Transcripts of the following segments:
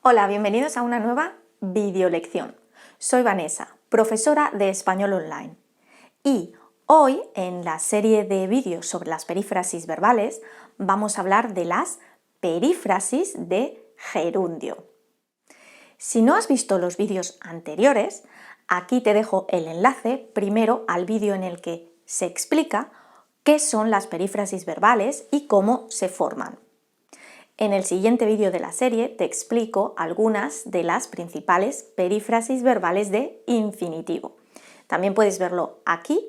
Hola, bienvenidos a una nueva videolección. Soy Vanessa, profesora de español online. Y hoy, en la serie de vídeos sobre las perífrasis verbales, vamos a hablar de las perífrasis de gerundio. Si no has visto los vídeos anteriores, aquí te dejo el enlace primero al vídeo en el que se explica qué son las perífrasis verbales y cómo se forman. En el siguiente vídeo de la serie te explico algunas de las principales perífrasis verbales de infinitivo. También puedes verlo aquí.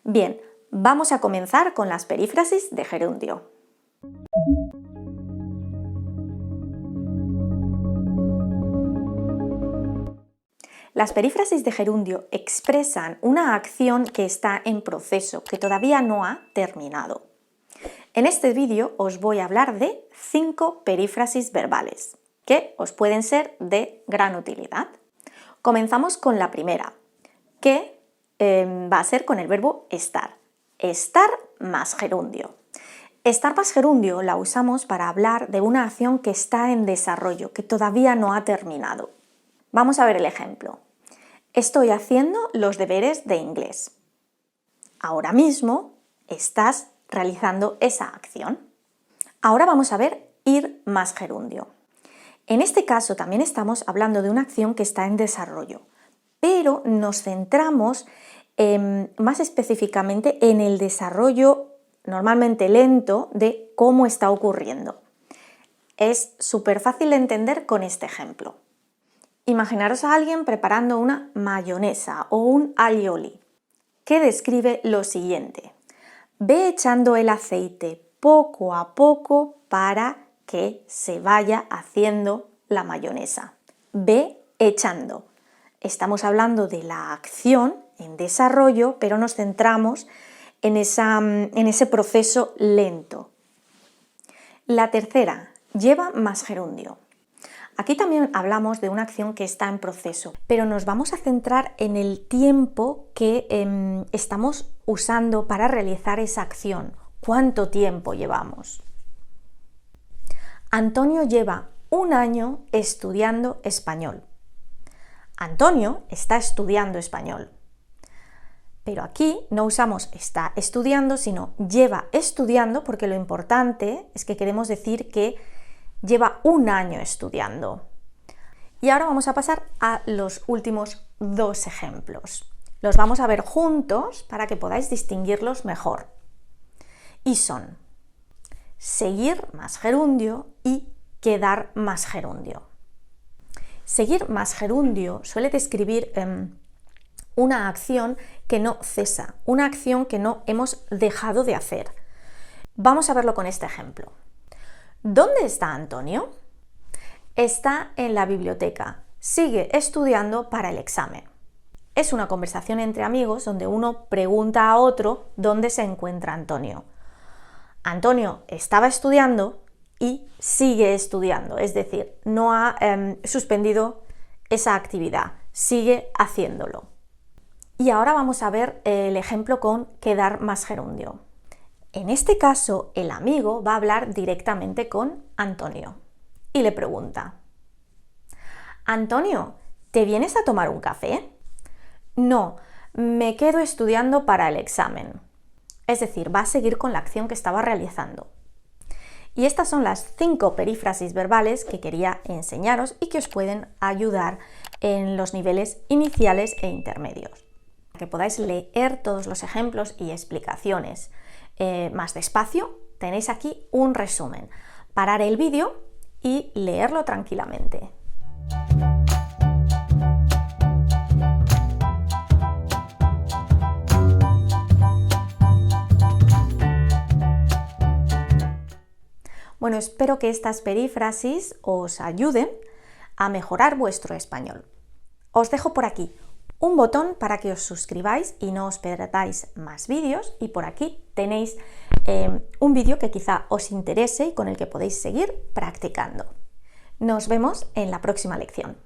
Bien, vamos a comenzar con las perífrasis de gerundio. Las perífrasis de gerundio expresan una acción que está en proceso, que todavía no ha terminado. En este vídeo os voy a hablar de 5 perífrasis verbales, que os pueden ser de gran utilidad. Comenzamos con la primera, que va a ser con el verbo estar. Estar más gerundio. Estar más gerundio la usamos para hablar de una acción que está en desarrollo, que todavía no ha terminado. Vamos a ver el ejemplo. Estoy haciendo los deberes de inglés. Ahora mismo estás realizando esa acción. Ahora vamos a ver ir más gerundio. En este caso también estamos hablando de una acción que está en desarrollo, pero nos centramos más específicamente en el desarrollo normalmente lento de cómo está ocurriendo. Es súper fácil de entender con este ejemplo. Imaginaros a alguien preparando una mayonesa o un alioli, que describe lo siguiente. Ve echando el aceite poco a poco para que se vaya haciendo la mayonesa. Ve echando. Estamos hablando de la acción en desarrollo, pero nos centramos en ese proceso lento. La tercera, lleva más gerundio. Aquí también hablamos de una acción que está en proceso, pero nos vamos a centrar en el tiempo que estamos usando para realizar esa acción. ¿Cuánto tiempo llevamos? Antonio lleva 1 año estudiando español. Antonio está estudiando español. Pero aquí no usamos está estudiando, sino lleva estudiando, porque lo importante es que queremos decir que lleva 1 año estudiando. Y ahora vamos a pasar a los últimos 2 ejemplos. Los vamos a ver juntos para que podáis distinguirlos mejor. Y son seguir más gerundio y quedar más gerundio. Seguir más gerundio suele describir una acción que no cesa, una acción que no hemos dejado de hacer. Vamos a verlo con este ejemplo. ¿Dónde está Antonio? Está en la biblioteca. Sigue estudiando para el examen. Es una conversación entre amigos donde uno pregunta a otro dónde se encuentra Antonio. Antonio estaba estudiando y sigue estudiando, es decir, no ha suspendido esa actividad, sigue haciéndolo. Y ahora vamos a ver el ejemplo con quedar más gerundio. En este caso, el amigo va a hablar directamente con Antonio y le pregunta: Antonio, ¿te vienes a tomar un café? No, me quedo estudiando para el examen. Es decir, va a seguir con la acción que estaba realizando. Y estas son las 5 perífrasis verbales que quería enseñaros y que os pueden ayudar en los niveles iniciales e intermedios. Que podáis leer todos los ejemplos y explicaciones más despacio, tenéis aquí un resumen. Parar el vídeo y leerlo tranquilamente. Bueno, espero que estas perífrasis os ayuden a mejorar vuestro español. Os dejo por aquí un botón para que os suscribáis y no os perdáis más vídeos, y por aquí tenéis un vídeo que quizá os interese y con el que podéis seguir practicando. Nos vemos en la próxima lección.